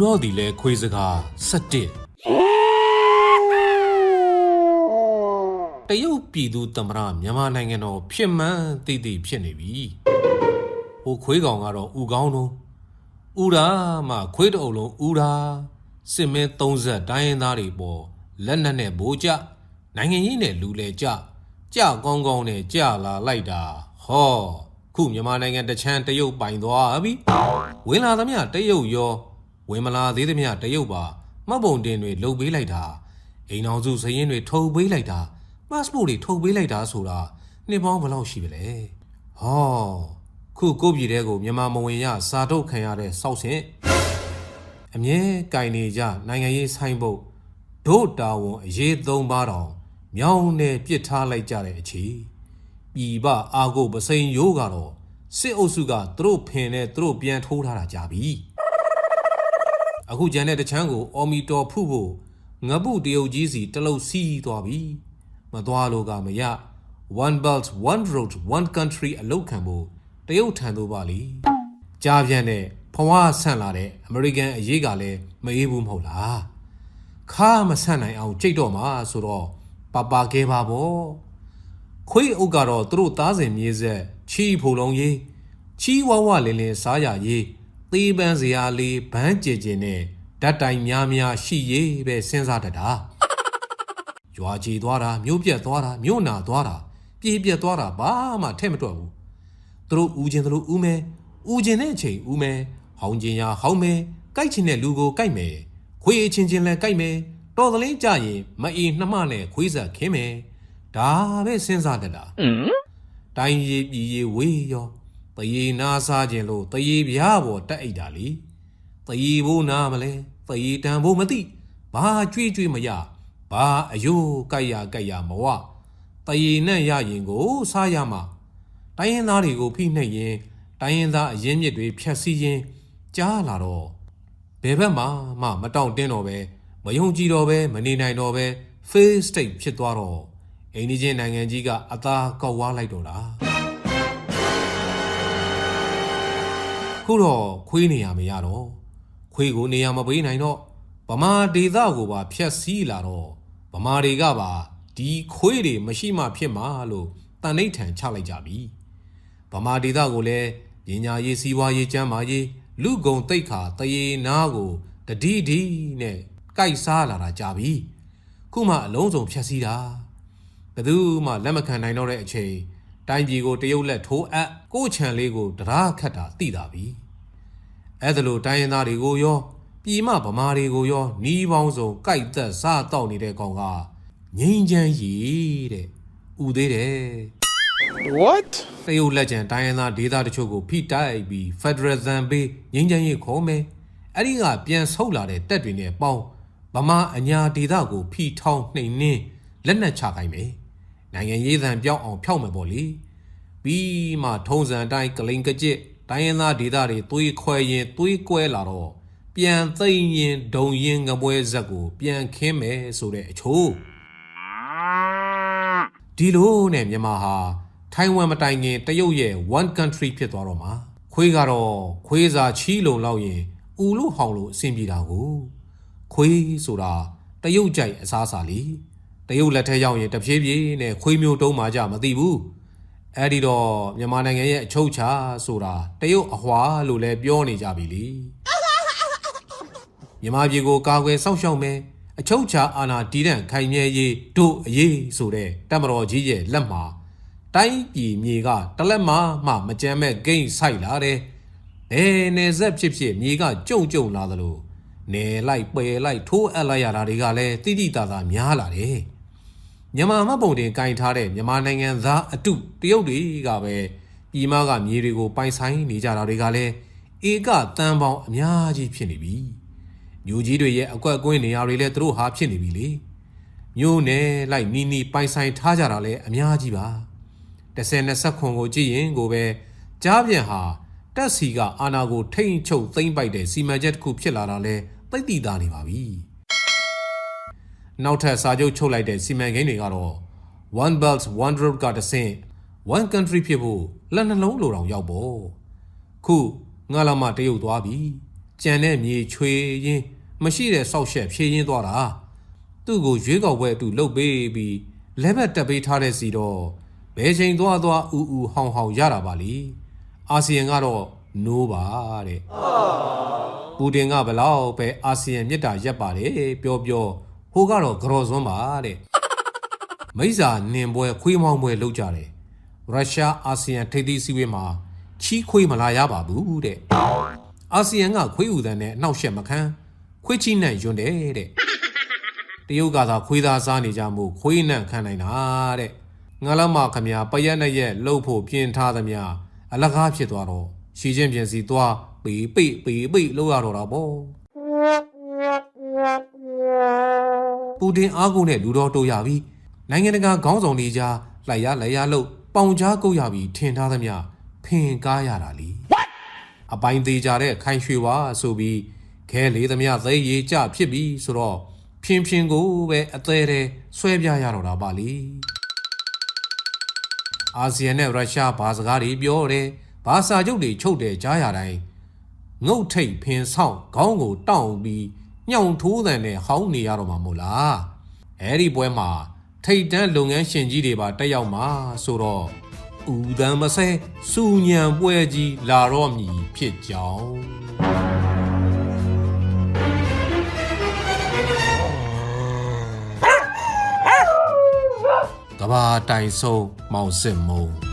တော့ဒီလဲခွေးစကား17တရုတ်ပြည်သူသမ္မတမြန်မာနိုင်ငံတော်ဖြစ်မှန်းသိသိဖြစ်နေပြီဟိုခွေးကောင်ကတော့ဥကောင်းတော့ဥရာမှခွေးတအုပ်လုံးဥရာစစ်မင်း30တိုင်းရင်းသားတွေပေါ်လက်နက်နဲ့ဘိုးကြနိုင်ငံရေးနဲ့လူလဲကြကောင်းကောင်းနဲ့ကြလာလိုက်တာဟောခုမြန်မာနိုင်ငံတချမ်းတရုတ်ပိုင်သွားပြီဝင်လာသမျှတရုတ်ရောဝင်မလာသေးသမျှတရုတ်ပါမှတ်ပုံတင်တွေလုပ်ပေးလိုက်တာအိမ်အောင်စုစရင်တွေထုတ်ပေးလိုက်တာpassport တွေထုတ်ပေးလိုက်တာဆိုတာနှစ်ပေါင်းဘယ်လောက်ရှိပြီလဲဟောခုကိုပြည်တဲ့ကိုမြန်မာမဝင်ရစာထုတ်ခံရတဲ့စောက်စင်အမြဲကင်နေကြနိုင်ငံရေးဆိုင်ဖို့ဒို့တာဝန်အရေး3ပါးတောင်မြောင်းနဲ့ပြစ်ထားလိုက်ကြတဲ့အခြေပြည်ပအာကိုပစိန်ရိုးကတော့စစ်အုပ်စုကသူတို့ဖင်နဲ့သူတို့ပြန်ထိုးထားတာကြပြီအခုကျန်တဲ့တချမ်းကိုအော်မီတော်ဖု့ဖို့ငပုတရုတ်ကြီးစီတလုတ်စီးသွားပြီမသွားလို့ကမရ one belt one road one country အလုတ်ခံဖို့တရုတ်ထံသို့ပါလေကြားပြန်တဲ့ဖွားဆန့်လာတဲ့အမေရိကန်အရေးကလည်းမအေးဘူးမဟုတ်လားခါမဆန့်နိုင်အောင်ကြိတ်တော့မှာဆိုတော့ပါခဲပါပေါ့ခွေးအုပ်ကတော့သူတို့သားစဉ်မြေဆက်ချီဖုံလုံးရေးချီဝဝလင်းလင်းစားရရေးသေးပန်းစရာလေးဘန်းကြင်နဲ့ဓာတ်တိုင်များရှိရေးပဲစဉ်းစားတတ်တာရွာချီသွားတာမြို့ပြက်သွားတာမြို့နာသွားတာပြေးပြက်သွားတာဘာမှထဲ့မတွက်ဘူးသူတို့ဦးချင်းတို့ဦးမဲဦးချင်းတဲ့အချိန်ဦးမဲဟောင်းချင်းရဟောင်းမဲကြိုက်ချင်တဲ့လူကိုကြိုက်မယ်ခွေးအချင်းချင်းလည်းကြိုက်မယ်တော်သလင်းကြရင်မအီနှမနဲ့ခွေးဆက်ခင်းမယ်ဒါပဲစဉ်းစားတတ်တာတိုင်းရေးပြည်ရေးဝေးရောတရေနာစားခြင်းလို့တရေပြားပေါ်တက်အိတ်တာလေတရေဘိုးနာမလဲတရေတန်ဘိုးမသိဘာကြွေးမရဘာအယိုးကြိုက်ရမဝတရေနဲ့ရရင်ကိုစားရမှာတိုင်းရင်းသားတွေကိုဖိနှိပ်ရင်တိုင်းရင်းသားအရင်းမြစ်တွေဖြတ်စည်းရင်ကြားလာတော့ဘယ်ဘက်မှမတောင့်တင်းတော့ပဲမယုံကြည်တော့ပဲမနေနိုင်တော့ပဲ fail state ဖြစ်သွားတော့အိန္ဒိချင်းနိုင်ငံကြီးကအသာကောက်ဝါလိုက်တော့တာခုတော့ခွေးနေရမရတော့ခွေးကိုနေရမပေးနိုင်တော့ဗမာဒေသကိုပါဖြတ်စည်းလာတော့ဗမာတွေကပါဒီခွေးတွေမရှိမှဖြစ်မှာလို့တန်ဋိဌာန်ချလိုက်ကြပြီဗမာဒေသကိုလည်းပညာရေးစီးပွားရေးကျန်းမာရေးလူကုန်တိတ်ခါတရေနာကိုတတိဒီနဲ့ကြိုက်စားလာတာကြပြီခုမှအလုံးစုံဖြတ်စည်းတာဘယ်သူမှလက်မခံနိုင်တော့တဲ့အချိန်တိုင်းပြည်ကိုတရုတ်လက်ထိုးအပ်ကိုချံလေးကိုတရားခတ်တာသိတာပြီအဲ့ဒါလိုတိုင်းရင်းသားတွေကိုရောပြည်မဗမာတွေကိုရောနီးပေါင်းစုံကြိုက်သက်စားတောက်နေတဲ့ကောင်ကငိမ့်ချမ်းရီတဲ့ဥသေးတယ် What တရုတ်လက်ကျန်တိုင်းရင်းသားဒေသတချို့ကိုဖိတိုက်ပြီး Federal ဇန်ပေးငိမ့်ချမ်းရီခေါ်မယ်အဲ့ဒီကပြန်ဆုတ်လာတဲ့တက်တွေနဲ့ပေါင်းဗမာအညာဒေသကိုဖိထောင်းနှိမ်နှင်းလက်နက်ချခိုင်းမယ်နိုင်ငံရေးသံပြောင်းအောင်ဖြောက်မယ်ပေါ့လေပြီးမှထုံးစံတိုင်းကလိန်ကကြစ်တိုင်းရင်းသားဒေသတွေသွေးခွဲရင်သွေးကွဲလာတော့ပြန်သိမ့်ရင်ဒုံရင်ငပွဲဇက်ကိုပြန်ခင်းမယ်ဆိုတဲ့အချို့ဒီလိုနဲ့မြန်မာဟာထိုင်ဝမ်မတိုင်ခင်တရုတ်ရဲ့ one country ဖြစ်သွားတော့မှာခွေးကတော့ခွေးစာချီးလုံလောက်ရင်ဥလို့ဟောင်းလို့အဆင်ပြေတာကိုခွေးဆိုတာတရုတ်ကြိုက်အစားအစာလीတရုတ်လက်ထက်ရောက်ရင်တဖြည်းဖြည်းနဲ့ခွေးမျိုးတုံးမှကြမသိဘူးအဲ့ဒီတော့မြန်မာနိုင်ငံရဲ့အချုပ်ချာဆိုတာတရုတ်အဟွာလို့လည်းပြောနေကြပြီလေမြန်မာပြည်ကိုကာကွယ်စောင့်ရှောက်မယ်အချုပ်ချာအာဏာတည်တံ့ခိုင်မြဲရေးတို့အရေးဆိုတဲ့တပ်မတော်ကြီးရဲ့လက်မှာတိုင်းပြည်မြေကတလက်မှမကြမ်းမဲ့ဂိမ်းဆိုင်လာတယ်ဘယ်နယ်ဆက်ဖြစ်မြေကကြုံလာသလိုနယ်လိုက်ပယ်လိုက်ထိုးအပ်လိုက်ရတာတွေကလည်းတိတိတသာများလာတယ်မြန်မာမပုံတင်ကင်ထားတဲ့မြန်မာနိုင်ငံသားအတုတရုတ်တွေကပဲပြည်မကမြေတွေကိုပိုင်ဆိုင်နေကြတာတွေကလည်းဧကတန်ပေါင်းအများကြီးဖြစ်နေပြီမြို့ကြီးတွေရဲ့အကွက်ကွင်းနေရာတွေလည်းသူတို့ဟာဖြစ်နေပြီလေမြို့နယ်လိုက်နီပိုင်ဆိုင်ထားကြတာလည်းအများကြီးပါ10-20ခွန်ကိုကြည့်ရင်ကိုပဲကြားပြန်ဟာတက်စီကအာနာကိုထိမ့်ချုပ်သိမ့်ပိုက်တဲ့စီမံချက်တစ်ခုဖြစ်လာတာလဲသိသိသားနေပါပြီနောက်ထပ်စာချုပ်ချုပ်လိုက်တဲ့စီမံကိန်းတွေကတော့ one belt one road ကတဆင့် one country ဖြစ်ဖို့လက်နှလုံးလိုတောင်ရောက်ပေါ့ခုငါလာမှတရုတ်သွားပြီ ကြံတဲ့မြေချွေရင်းမရှိတဲ့ဆောက်ရှက်ဖြည့်ရင်းသွားတာသူ့ကိုရွေးကောက်ပွဲအတူလှုပ်ပေးပြီးလက်ဘက်တက်ပေးထားတဲ့စီတော့ဘယ်ချိန်သွားဟောင်ရတာပါလीအာဆီယံကတော့နိုးပါတဲ့ပူတင်ကဘလောက်ပဲအာဆီယံမြစ်တာရက်ပါတယ်ပြောဟိုကတော့ကြော်စွန်းပါတဲ့မိစ္ဆာနင်ပွဲခွေးမောင်းပွဲလုပ်ကြတယ်ရုရှားအာဆီယံထိပ်သီးစည်းဝေးမှာချီးခွေးမလာရပါဘူးတဲ့အာဆီယံကခွေးဥတန်းနဲ့အနှောက်ယှက်မခံခွေးချီနဲ့ယွန်းတယ်တဲ့တရုတ်ကသာခွေးသားစားနေကြမှုခွေးနဲ့ခံနိုင်တာတဲ့ငါလာမခမပရက်နဲ့ရက်လှုပ်ဖို့ပြင်ထားသမျှအလကားဖြစ်သွားတော့ရှီချင်းပြင်စီသွားပေပိလို့ရတော့တာပေါ့ပူတင်အားကိုနဲ့လူတော်တိုးရပြီနိုင်ငံတကာခေါင်းဆောင်တွေကြားလိုက်ရလို့ပေါင်ကြားကုတ်ရပြီထင်ထားသမျှဖင်ကားရတာလीအပိုင်းသေးကြတဲ့ခိုင်ရွှေဝါဆိုပြီးခဲလေးသမျှသိရေးကြဖြစ်ပြီဆိုတော့ဖြင်းကိုပဲအသေးသေးဆွဲပြရတော့တာပါလीအာဆီယံနဲ့ရုရှားဘာစကားတွေပြောတယ်ဘာစာချုပ်တွေချုပ်တယ်ကြားရတိုင်းငုတ်ထိတ်ဖင်ဆောင်ခေါင်းကိုတောင့်ပြီးညောင်ထိုးတဲ့နဲ့ဟောင်းနေရတော့မှာမို့လားအဲ့ဒီပွဲမှာထိတ်တန်းလုပ်ငန်းရှင်ကြီးတွေပါတက်ရောက်မှာဆိုတော့ဦးတန်းမဆဲစူညံပွဲကြီးလာတော့မည်ဖြစ်ကြောင်းကဘာတိုင်ဆုံးမောင်စစ်မုံ